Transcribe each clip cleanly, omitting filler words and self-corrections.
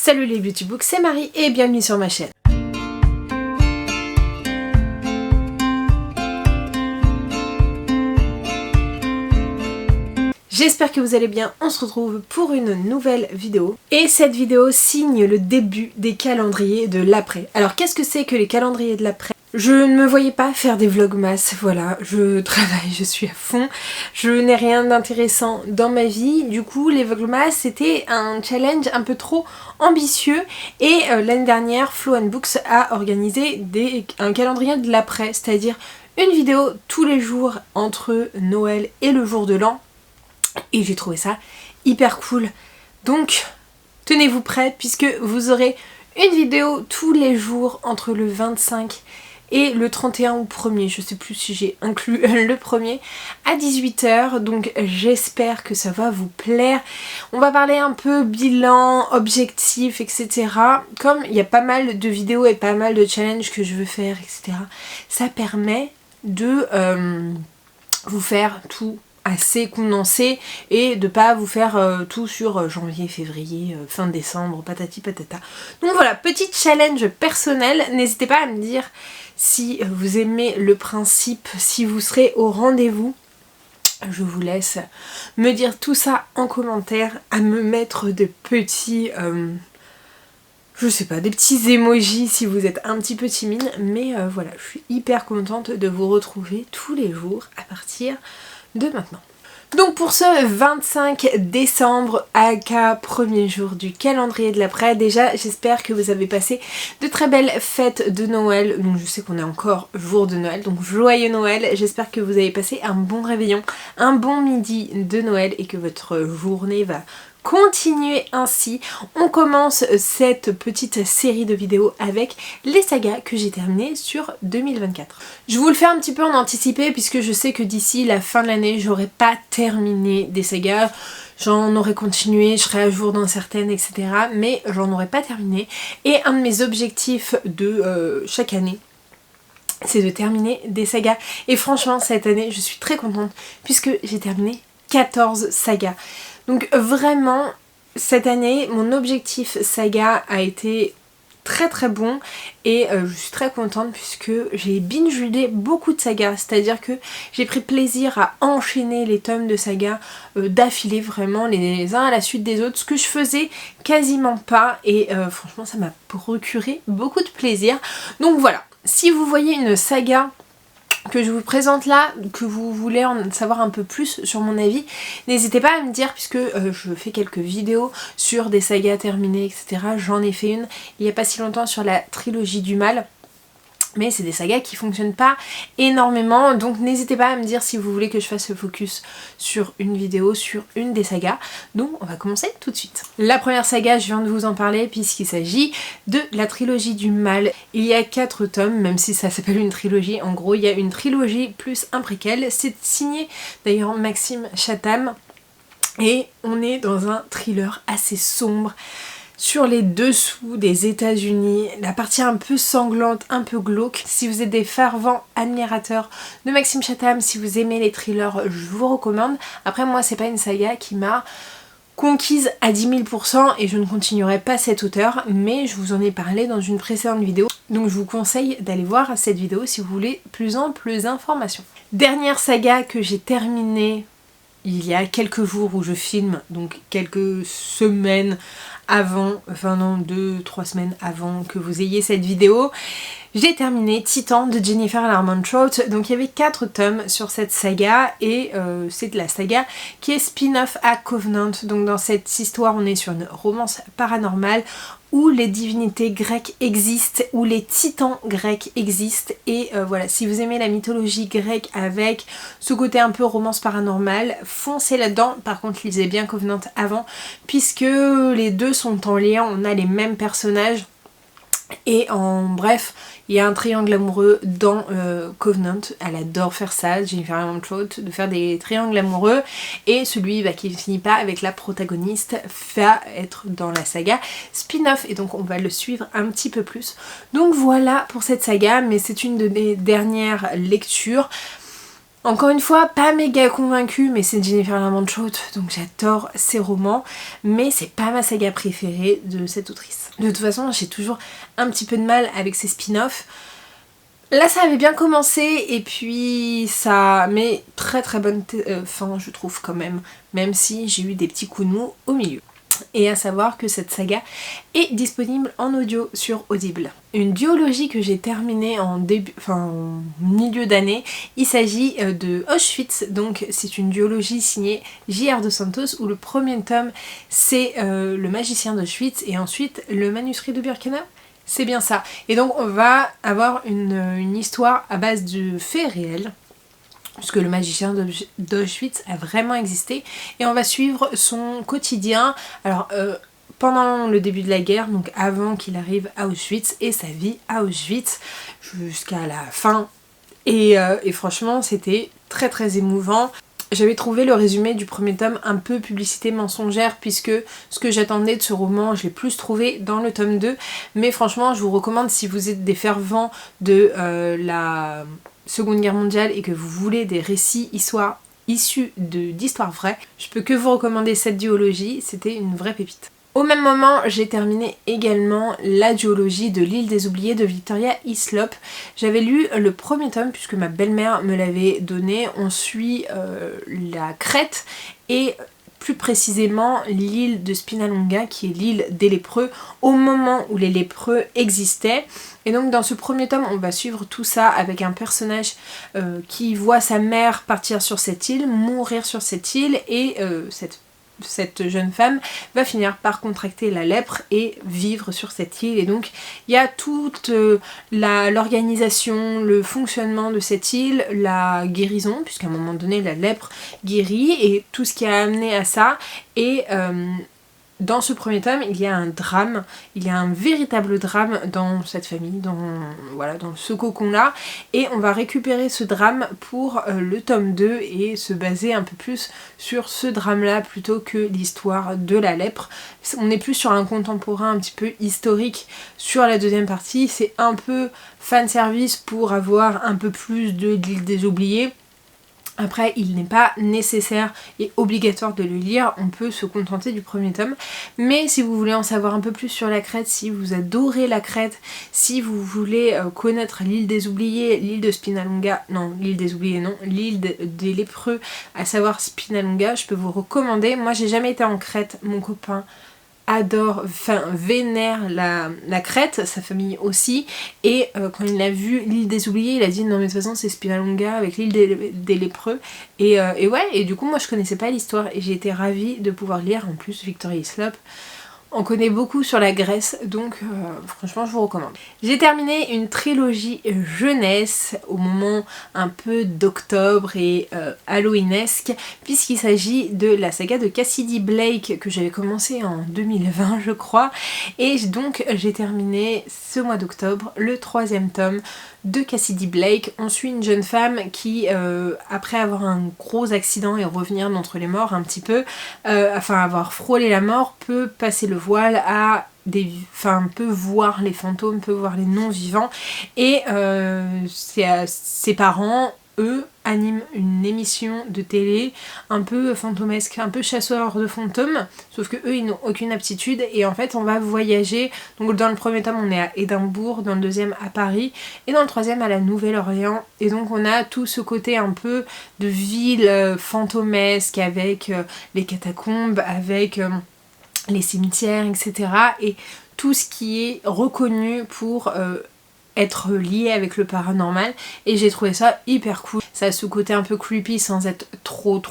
Salut les beautybooks, c'est Marie et bienvenue sur ma chaîne. J'espère que vous allez bien, on se retrouve pour une nouvelle vidéo. Et cette vidéo signe le début des calendriers de l'après. Alors qu'est-ce que c'est que les calendriers de l'après ? Je ne me voyais pas faire des vlogmas, voilà, je travaille, je suis à fond, je n'ai rien d'intéressant dans ma vie, du coup les vlogmas c'était un challenge un peu trop ambitieux et l'année dernière Flow & Books a organisé un calendrier de l'après, c'est-à-dire une vidéo tous les jours entre Noël et le jour de l'an et j'ai trouvé ça hyper cool. Donc tenez-vous prêts puisque vous aurez une vidéo tous les jours entre le 25 et le 31 ou 1er, je sais plus si j'ai inclus le 1er, à 18 h, donc j'espère que ça va vous plaire. On va parler un peu bilan, objectif, etc. Comme il y a pas mal de vidéos et pas mal de challenges que je veux faire, etc. Ça permet de vous faire tout assez condensé et de pas vous faire tout sur janvier, février, fin décembre, patati patata. Donc voilà, petit challenge personnel, n'hésitez pas à me dire si vous aimez le principe, si vous serez au rendez-vous. Je vous laisse me dire tout ça en commentaire, à me mettre des petits je sais pas, des petits emojis si vous êtes un petit peu timide, mais voilà, je suis hyper contente de vous retrouver tous les jours à partir de maintenant. Donc pour ce 25 décembre, aka premier jour du calendrier de l'après, déjà j'espère que vous avez passé de très belles fêtes de Noël. Donc je sais qu'on est encore jour de Noël, donc joyeux Noël. J'espère que vous avez passé un bon réveillon, un bon midi de Noël et que votre journée va continuer ainsi. On commence cette petite série de vidéos avec les sagas que j'ai terminées sur 2024. Je vous le fais un petit peu en anticipé puisque je sais que d'ici la fin de l'année j'aurai pas terminé des sagas. J'en aurais continué, je serais à jour dans certaines, etc. Mais j'en aurais pas terminé. Et un de mes objectifs de chaque année, c'est de terminer des sagas. Et franchement cette année je suis très contente puisque j'ai terminé 14 sagas. Donc vraiment, cette année, mon objectif saga a été très très bon et je suis très contente puisque j'ai binge-readé beaucoup de sagas, c'est-à-dire que j'ai pris plaisir à enchaîner les tomes de sagas d'affilée vraiment les uns à la suite des autres, ce que je faisais quasiment pas et franchement ça m'a procuré beaucoup de plaisir. Donc voilà, si vous voyez une saga que je vous présente là, que vous voulez en savoir un peu plus sur mon avis, n'hésitez pas à me dire puisque je fais quelques vidéos sur des sagas terminées, etc. J'en ai fait une il n'y a pas si longtemps sur la trilogie du mal. Mais c'est des sagas qui fonctionnent pas énormément, donc n'hésitez pas à me dire si vous voulez que je fasse le focus sur une vidéo, sur une des sagas. Donc on va commencer tout de suite. La première saga, je viens de vous en parler puisqu'il s'agit de la trilogie du mal. Il y a 4 tomes, même si ça s'appelle une trilogie, en gros il y a une trilogie plus un préquel. C'est signé d'ailleurs Maxime Chatham et on est dans un thriller assez sombre, sur les dessous des États-Unis, la partie un peu sanglante, un peu glauque. Si vous êtes des fervents admirateurs de Maxime Chatham, si vous aimez les thrillers, je vous recommande. Après moi c'est pas une saga qui m'a conquise à 10 000% et je ne continuerai pas cet auteur, mais je vous en ai parlé dans une précédente vidéo, donc je vous conseille d'aller voir cette vidéo si vous voulez plus amples informations. Dernière saga que j'ai terminée il y a quelques jours où je filme, donc quelques semaines avant, enfin non, 2-3 semaines avant que vous ayez cette vidéo, j'ai terminé Titan de Jennifer Larmont-Trout. Donc il y avait 4 tomes sur cette saga et c'est de la saga qui est spin-off à Covenant. Donc dans cette histoire on est sur une romance paranormale où les divinités grecques existent, où les titans grecs existent et voilà, si vous aimez la mythologie grecque avec ce côté un peu romance paranormale, foncez là-dedans. Par contre lisez bien Covenant avant puisque les deux sont en lien, on a les mêmes personnages. Et en bref, il y a un triangle amoureux dans Covenant. Elle adore faire ça, Jennifer Larmont-Trout, de faire des triangles amoureux. Et celui qui ne finit pas avec la protagoniste va être dans la saga spin-off. Et donc on va le suivre un petit peu plus. Donc voilà pour cette saga, mais c'est une de mes dernières lectures. Encore une fois, pas méga convaincue, mais c'est Jennifer Lamont Choate, donc j'adore ses romans, mais c'est pas ma saga préférée de cette autrice. De toute façon, j'ai toujours un petit peu de mal avec ses spin-offs. Là ça avait bien commencé et puis ça met très bonne fin je trouve quand même si j'ai eu des petits coups de mou au milieu. Et à savoir que cette saga est disponible en audio sur Audible. Une duologie que j'ai terminée en milieu d'année, il s'agit de Auschwitz, donc c'est une duologie signée J.R. Dos Santos où le premier tome c'est le magicien d'Auschwitz et ensuite le manuscrit de Birkenau. C'est bien ça. Et donc on va avoir une histoire à base de faits réels, puisque le magicien d'Auschwitz a vraiment existé, et on va suivre son quotidien, alors pendant le début de la guerre, donc avant qu'il arrive à Auschwitz, et sa vie à Auschwitz jusqu'à la fin. Et franchement c'était très émouvant. J'avais trouvé le résumé du premier tome un peu publicité mensongère puisque ce que j'attendais de ce roman, je l'ai plus trouvé dans le tome 2. Mais franchement, je vous recommande si vous êtes des fervents de la Seconde Guerre mondiale et que vous voulez des récits issus d'histoires vraies, je peux que vous recommander cette duologie, c'était une vraie pépite. Au même moment, j'ai terminé également la duologie de l'île des oubliés de Victoria Hislop. J'avais lu le premier tome puisque ma belle-mère me l'avait donné. On suit la Crète et plus précisément l'île de Spinalonga qui est l'île des lépreux au moment où les lépreux existaient. Et donc dans ce premier tome on va suivre tout ça avec un personnage qui voit sa mère partir sur cette île, mourir sur cette île et cette jeune femme va finir par contracter la lèpre et vivre sur cette île. Et donc il y a toute l'organisation, le fonctionnement de cette île, la guérison, puisqu'à un moment donné la lèpre guérit et tout ce qui a amené à ça. Et dans ce premier tome, il y a un drame, il y a un véritable drame dans cette famille, dans ce cocon-là, et on va récupérer ce drame pour le tome 2 et se baser un peu plus sur ce drame-là plutôt que l'histoire de la lèpre. On est plus sur un contemporain un petit peu historique sur la deuxième partie, c'est un peu fanservice pour avoir un peu plus de l'île des oubliés. Après, il n'est pas nécessaire et obligatoire de le lire, on peut se contenter du premier tome. Mais si vous voulez en savoir un peu plus sur la Crète, si vous adorez la Crète, si vous voulez connaître l'île des oubliés, l'île de Spinalonga, non, l'île des oubliés non, l'île des lépreux, à savoir Spinalonga, je peux vous recommander. Moi j'ai jamais été en Crète, mon copain vénère la Crète, sa famille aussi, et quand il a vu l'île des oubliés, il a dit non mais de toute façon c'est Spinalonga avec l'île des lépreux, et ouais, et du coup moi je connaissais pas l'histoire et j'ai été ravie de pouvoir lire. En plus Victoria Hislop, on connaît beaucoup sur la Grèce, donc franchement je vous recommande. J'ai terminé une trilogie jeunesse au moment un peu d'octobre et halloweenesque, puisqu'il s'agit de la saga de Cassidy Blake que j'avais commencé en 2020 je crois, et donc j'ai terminé ce mois d'octobre le troisième tome de Cassidy Blake. On suit une jeune femme qui, après avoir un gros accident et revenir d'entre les morts un petit peu, avoir frôlé la mort, peut passer le voile à peut voir les fantômes, peut voir les non-vivants, et ses parents, eux, animent une émission de télé un peu fantomesque, un peu chasseur de fantômes, sauf que eux ils n'ont aucune aptitude, et en fait on va voyager. Donc dans le premier tome on est à Édimbourg, dans le deuxième à Paris, et dans le troisième à la Nouvelle-Orléans, et donc on a tout ce côté un peu de ville fantomesque avec les catacombes, avec les cimetières, etc. et tout ce qui est reconnu pour être lié avec le paranormal, et j'ai trouvé ça hyper cool. Ça a ce côté un peu creepy sans être trop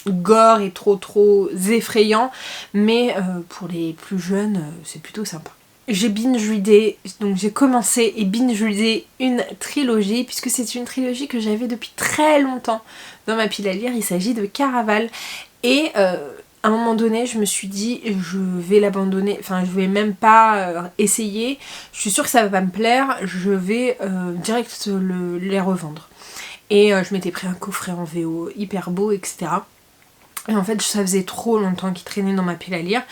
gore et trop effrayant, mais pour les plus jeunes c'est plutôt sympa. J'ai binge-readé, donc j'ai commencé et binge-readé une trilogie, puisque c'est une trilogie que j'avais depuis très longtemps dans ma pile à lire. Il s'agit de Caraval, et à un moment donné je me suis dit je vais l'abandonner, enfin je vais même pas essayer, je suis sûre que ça va pas me plaire, je vais direct les revendre. Et je m'étais pris un coffret en VO hyper beau, etc. Et en fait ça faisait trop longtemps qu'il traînait dans ma pile à lire,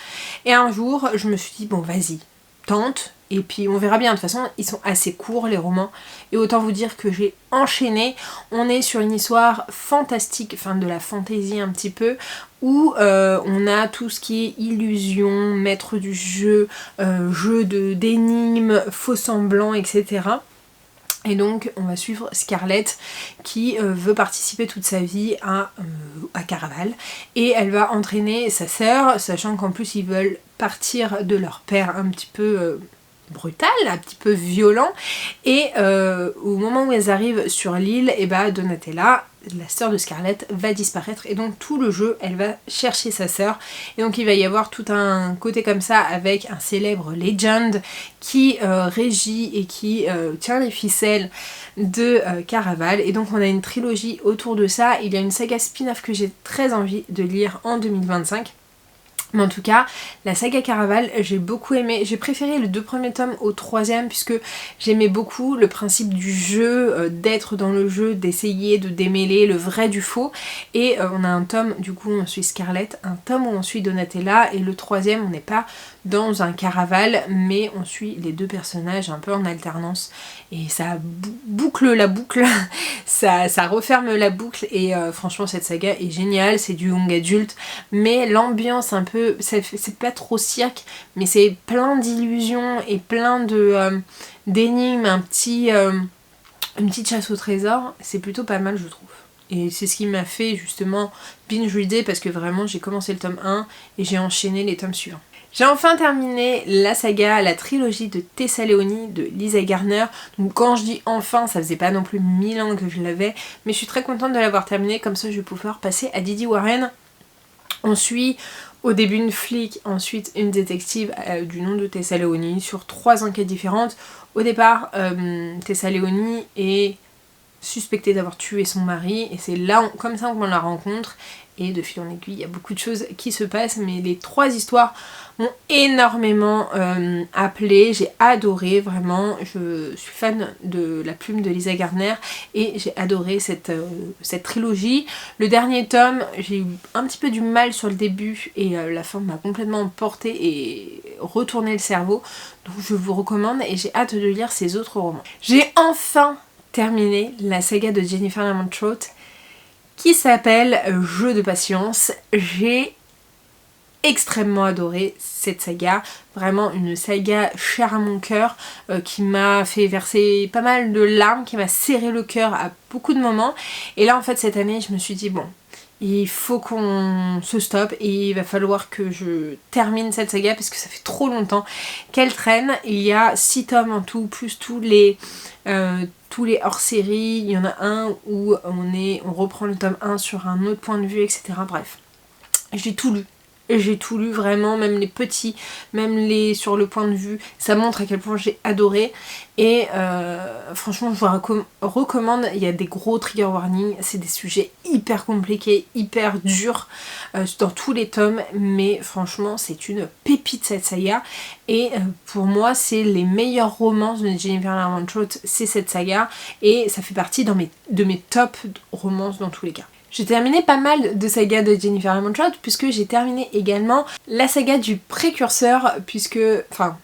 et un jour je me suis dit bon vas-y, tente, et puis on verra bien. De toute façon ils sont assez courts les romans, et autant vous dire que j'ai enchaîné. On est sur une histoire fantastique, enfin de la fantaisie un petit peu, où on a tout ce qui est illusion, maître du jeu, jeu d'énigmes, faux semblants, etc. Et donc on va suivre Scarlett qui veut participer toute sa vie à Caraval, et elle va entraîner sa sœur, sachant qu'en plus ils veulent partir de leur père un petit peu brutal, un petit peu violent, et au moment où elles arrivent sur l'île, et bah Donatella, la sœur de Scarlett, va disparaître, et donc tout le jeu elle va chercher sa sœur, et donc il va y avoir tout un côté comme ça avec un célèbre Legend qui régit et qui tient les ficelles de Caraval, et donc on a une trilogie autour de ça. Il y a une saga spin-off que j'ai très envie de lire en 2025. Mais en tout cas, la saga Caraval, j'ai beaucoup aimé. J'ai préféré les 2 premiers tomes au 3e, puisque j'aimais beaucoup le principe du jeu, d'être dans le jeu, d'essayer de démêler le vrai du faux. Et on a un tome, du coup on suit Scarlett, un tome où on suit Donatella, et le 3e on n'est pas dans un Caraval, mais on suit les 2 personnages un peu en alternance. Et ça boucle la boucle, ça referme la boucle, et franchement cette saga est géniale. C'est du young adulte, mais l'ambiance un peu, c'est pas trop cirque, mais c'est plein d'illusions et plein d'énigmes, une petite chasse au trésor. C'est plutôt pas mal je trouve. Et c'est ce qui m'a fait justement binge reader, parce que vraiment j'ai commencé le tome 1 et j'ai enchaîné les tomes suivants. J'ai enfin terminé la saga, la trilogie de Tessa Leoni de Lisa Garner. Donc quand je dis enfin, ça faisait pas non plus 1000 ans que je l'avais, mais je suis très contente de l'avoir terminée, comme ça je vais pouvoir passer à Didi Warren. On suit au début une flic, ensuite une détective du nom de Tessa Leoni sur 3 enquêtes différentes. Au départ, Tessa Leoni est suspectée d'avoir tué son mari, et c'est là comme ça qu'on la rencontre, et de fil en aiguille il y a beaucoup de choses qui se passent, mais les 3 histoires m'ont énormément appelé, j'ai adoré vraiment. Je suis fan de la plume de Lisa Garner et j'ai adoré cette trilogie. Le dernier tome, j'ai eu un petit peu du mal sur le début, et la fin m'a complètement emportée et retourné le cerveau, donc je vous recommande, et j'ai hâte de lire ses autres romans. J'ai enfin terminé la saga de Jennifer Lermont-Trout qui s'appelle Jeu de patience. J'ai extrêmement adoré cette saga, vraiment une saga chère à mon cœur, qui m'a fait verser pas mal de larmes, qui m'a serré le cœur à beaucoup de moments. Et là en fait cette année je me suis dit bon, il faut qu'on se stoppe, et il va falloir que je termine cette saga parce que ça fait trop longtemps qu'elle traîne. Il y a 6 tomes en tout, plus tous les hors-séries. Il y en a un où on reprend le tome 1 sur un autre point de vue, etc. Bref, j'ai tout lu. J'ai tout lu vraiment, même les petits, même les sur le point de vue, ça montre à quel point j'ai adoré. Et franchement je vous recommande. Il y a des gros trigger warnings, c'est des sujets hyper compliqués, hyper durs dans tous les tomes, mais franchement c'est une pépite cette saga. Et pour moi c'est les meilleures romances de Jennifer Lermont-Trout, c'est cette saga, et ça fait partie de mes top romances dans tous les cas. J'ai terminé pas mal de sagas de Jennifer Lermont-Trout, puisque j'ai terminé également la saga du précurseur, puisque, enfin,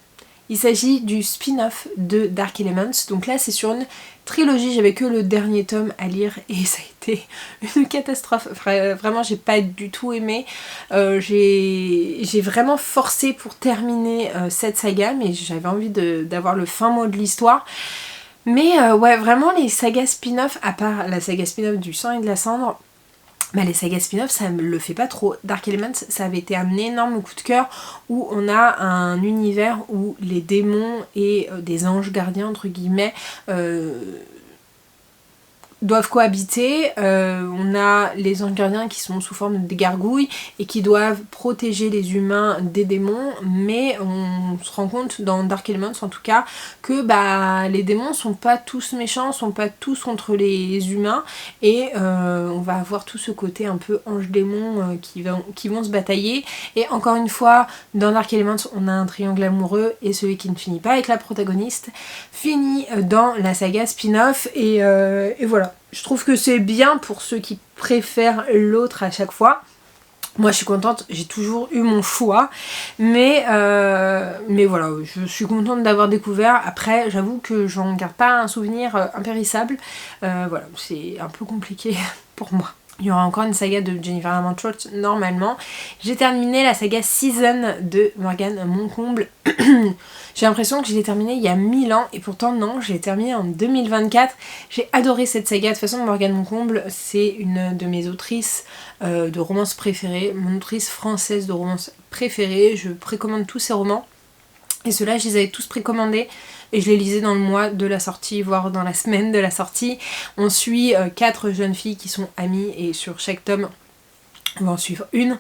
il s'agit du spin-off de Dark Elements. Donc là c'est sur une trilogie, j'avais que le dernier tome à lire et ça a été une catastrophe. Vraiment j'ai pas du tout aimé. J'ai vraiment forcé pour terminer cette saga, mais j'avais envie d'avoir le fin mot de l'histoire. Mais ouais, vraiment les sagas spin-off, à part la saga spin-off du sang et de la cendre, bah les sagas spin-off ça me le fait pas trop. Dark Elements ça avait été un énorme coup de cœur, où on a un univers où les démons et des anges gardiens entre guillemets doivent cohabiter. On a les anges gardiens qui sont sous forme de gargouilles et qui doivent protéger les humains des démons, mais on se rend compte dans Dark Elements en tout cas que bah les démons sont pas tous méchants, sont pas tous contre les humains, et on va avoir tout ce côté un peu ange-démon qui vont se batailler. Et encore une fois dans Dark Elements on a un triangle amoureux, et celui qui ne finit pas avec la protagoniste finit dans la saga spin-off, et voilà. Je trouve que c'est bien pour ceux qui préfèrent l'autre à chaque fois. Moi je suis contente, j'ai toujours eu mon choix, mais voilà, je suis contente d'avoir découvert. Après j'avoue que j'en garde pas un souvenir impérissable, voilà, c'est un peu compliqué pour moi. Il y aura encore une saga de Jennifer Armentrout normalement. J'ai terminé la saga Season de Morgane Moncomble. J'ai l'impression que je l'ai terminée il y a 1000 ans et pourtant non, je l'ai terminée en 2024. J'ai adoré cette saga. De toute façon, Morgane Moncomble, c'est une de mes autrices de romance préférées, mon autrice française de romance préférée. Je précommande tous ses romans. Et ceux-là, je les avais tous précommandés et je les lisais dans le mois de la sortie, voire dans la semaine de la sortie. On suit 4 jeunes filles qui sont amies et sur chaque tome, on va en suivre une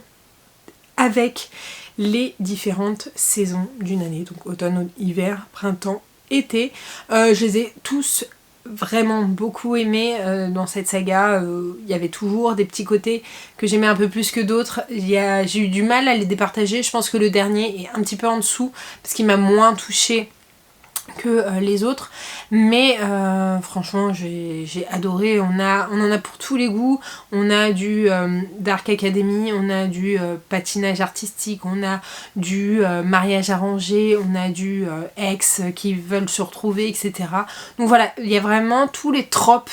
avec les différentes saisons d'une année. Donc automne, hiver, printemps, été. Je les ai tous vraiment beaucoup aimés dans cette saga. Il y avait toujours des petits côtés que j'aimais un peu plus que d'autres. J'ai eu du mal à les départager. Je pense que le dernier est un petit peu en dessous parce qu'il m'a moins touchée que les autres, mais franchement j'ai adoré. On en a pour tous les goûts. On a du Dark Academy, on a du patinage artistique, on a du mariage arrangé, on a du ex qui veulent se retrouver, etc. Donc voilà, il y a vraiment tous les tropes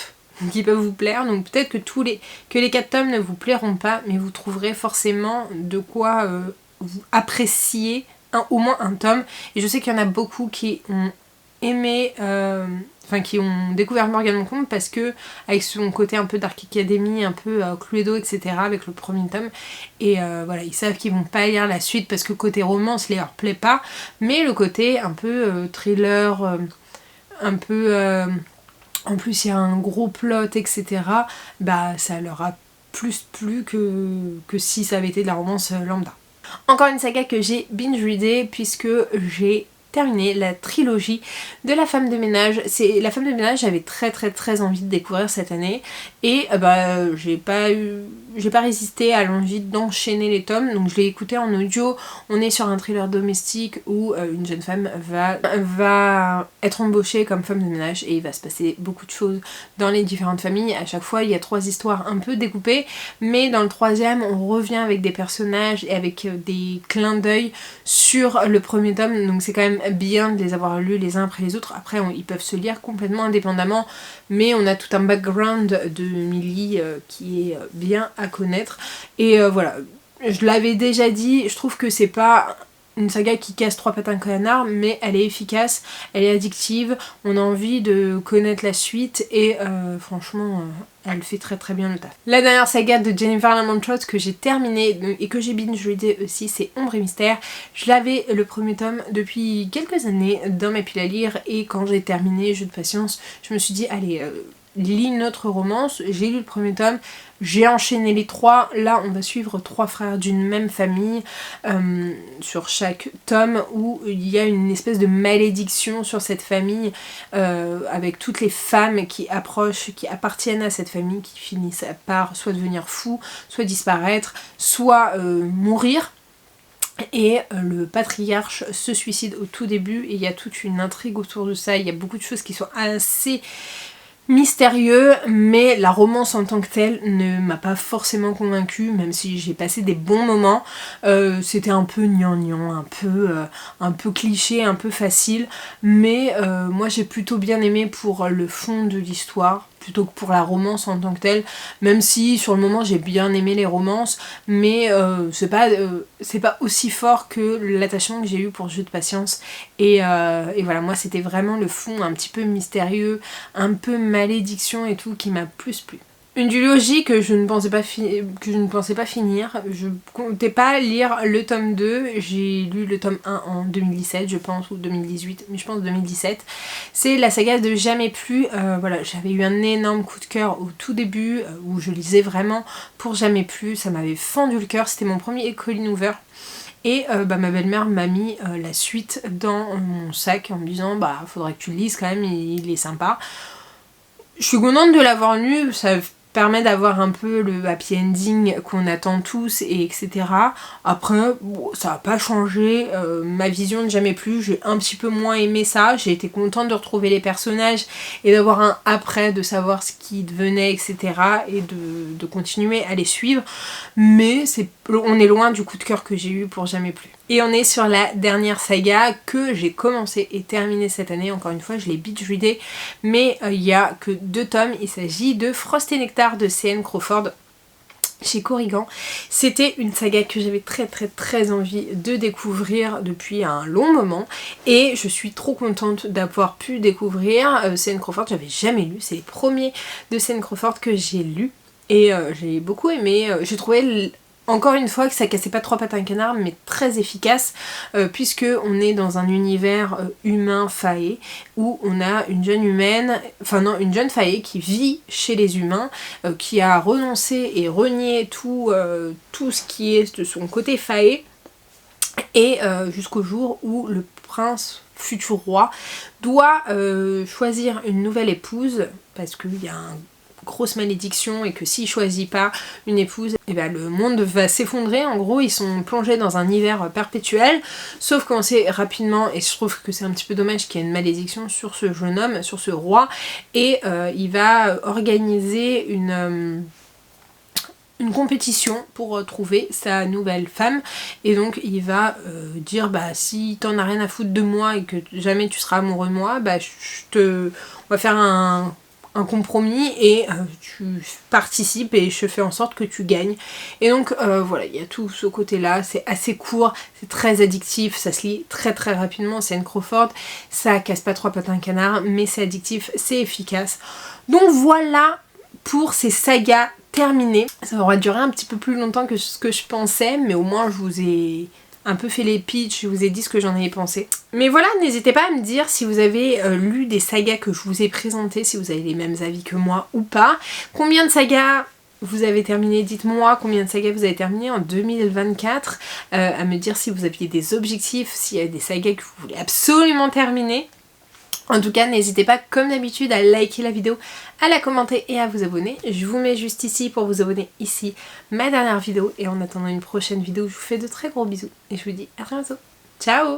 qui peuvent vous plaire. Donc peut-être que les 4 tomes ne vous plairont pas, mais vous trouverez forcément de quoi vous apprécier au moins un tome. Et je sais qu'il y en a beaucoup qui ont aimé, qui ont découvert Morgane Moncomble parce que avec son côté un peu Dark Academy, un peu Cluedo, etc. avec le premier tome, et voilà, ils savent qu'ils vont pas lire la suite parce que côté romance leur plaît pas, mais le côté un peu thriller, un peu en plus il y a un gros plot, etc. bah ça leur a plus plu que si ça avait été de la romance lambda. Encore une saga que j'ai binge-readée puisque j'ai terminé la trilogie de La Femme de Ménage. C'est La Femme de Ménage, j'avais très envie de découvrir cette année et j'ai pas résisté à l'envie d'enchaîner les tomes, donc je l'ai écouté en audio. On est sur un thriller domestique où une jeune femme va être embauchée comme femme de ménage et il va se passer beaucoup de choses dans les différentes familles. À chaque fois il y a 3 histoires un peu découpées, mais dans le 3e on revient avec des personnages et avec des clins d'œil sur le premier tome, donc c'est quand même bien de les avoir lus les uns après les autres. Après ils peuvent se lire complètement indépendamment, mais on a tout un background de Millie qui est bien à connaître. Et voilà, je l'avais déjà dit, je trouve que c'est pas une saga qui casse 3 pattes à un canard, mais elle est efficace, elle est addictive, on a envie de connaître la suite et franchement elle fait très bien le taf. La dernière saga de Jennifer Armentrout que j'ai terminée et que j'ai binge-readée aussi, c'est Ombre et Mystère. Je l'avais le premier tome depuis quelques années dans ma pile à lire et quand j'ai terminé Jeu de patience, je me suis dit allez, lis notre romance. J'ai lu le premier tome, j'ai enchaîné les 3, là on va suivre 3 frères d'une même famille sur chaque tome où il y a une espèce de malédiction sur cette famille avec toutes les femmes qui appartiennent à cette famille qui finissent par soit devenir fous, soit disparaître, soit mourir. Et le patriarche se suicide au tout début et il y a toute une intrigue autour de ça, il y a beaucoup de choses qui sont assez mystérieux, mais la romance en tant que telle ne m'a pas forcément convaincue, même si j'ai passé des bons moments. C'était un peu gnangnan, un peu cliché, un peu facile, mais moi j'ai plutôt bien aimé pour le fond de l'histoire plutôt que pour la romance en tant que telle, même si sur le moment j'ai bien aimé les romances, mais c'est pas aussi fort que l'attachement que j'ai eu pour Jeu de patience. Et voilà, moi c'était vraiment le fond un petit peu mystérieux, un peu malédiction et tout qui m'a plus plu. Une duologie que je ne pensais pas finir. Je comptais pas lire le tome 2. J'ai lu le tome 1 en 2017 je pense, ou 2018, mais je pense 2017. C'est la saga de Jamais plus. Voilà, j'avais eu un énorme coup de cœur au tout début où je lisais vraiment pour Jamais plus. Ça m'avait fendu le cœur. C'était mon premier Colleen Hoover. Et ma belle-mère m'a mis la suite dans mon sac en me disant faudrait que tu le lises quand même, il est sympa. Je suis contente de l'avoir lu, ça permet d'avoir un peu le happy ending qu'on attend tous, et etc. Après, ça n'a pas changé ma vision de Jamais plus, j'ai un petit peu moins aimé ça, j'ai été contente de retrouver les personnages et d'avoir un après, de savoir ce qui devenait, etc. et de continuer à les suivre, mais c'est on est loin du coup de cœur que j'ai eu pour Jamais plus. Et on est sur la dernière saga que j'ai commencé et terminée cette année. Encore une fois, je l'ai binge-readé, mais il n'y a que 2 tomes. Il s'agit de Frost et Nectar de C.N. Crawford chez Corrigan. C'était une saga que j'avais très envie de découvrir depuis un long moment et je suis trop contente d'avoir pu découvrir C.N. Crawford. J'avais jamais lu, c'est les premiers de C.N. Crawford que j'ai lus et j'ai beaucoup aimé. J'ai trouvé encore une fois que ça cassait pas 3 pattes à un canard, mais très efficace, puisque on est dans un univers humain faé, où on a une jeune humaine, enfin non, une jeune faé qui vit chez les humains, qui a renoncé et renié tout ce qui est de son côté faé, et jusqu'au jour où le prince futur roi doit choisir une nouvelle épouse, parce qu'il y a une grosse malédiction et que s'il choisit pas une épouse, et ben le monde va s'effondrer. En gros, ils sont plongés dans un hiver perpétuel, sauf qu'on sait rapidement, et je trouve que c'est un petit peu dommage qu'il y ait une malédiction sur ce jeune homme, sur ce roi, et il va organiser une compétition pour trouver sa nouvelle femme, et donc il va dire bah si t'en as rien à foutre de moi et que jamais tu seras amoureux de moi, bah on va faire un compromis et tu participes et je fais en sorte que tu gagnes. Et donc voilà, il y a tout ce côté là, c'est assez court, c'est très addictif, ça se lit très rapidement. C.N. Crawford, ça casse pas 3 pattes à un canard, mais c'est addictif, c'est efficace. Donc voilà pour ces sagas terminées. Ça aura duré un petit peu plus longtemps que ce que je pensais, mais au moins je vous ai un peu fait les pitchs, je vous ai dit ce que j'en avais pensé. Mais voilà, n'hésitez pas à me dire si vous avez lu des sagas que je vous ai présentées, si vous avez les mêmes avis que moi ou pas. Combien de sagas vous avez terminé? Dites-moi combien de sagas vous avez terminé en 2024. À me dire si vous aviez des objectifs, s'il y a des sagas que vous voulez absolument terminer. En tout cas, n'hésitez pas comme d'habitude à liker la vidéo, à la commenter et à vous abonner. Je vous mets juste ici pour vous abonner, ici ma dernière vidéo. Et en attendant une prochaine vidéo, je vous fais de très gros bisous et je vous dis à très bientôt. Ciao!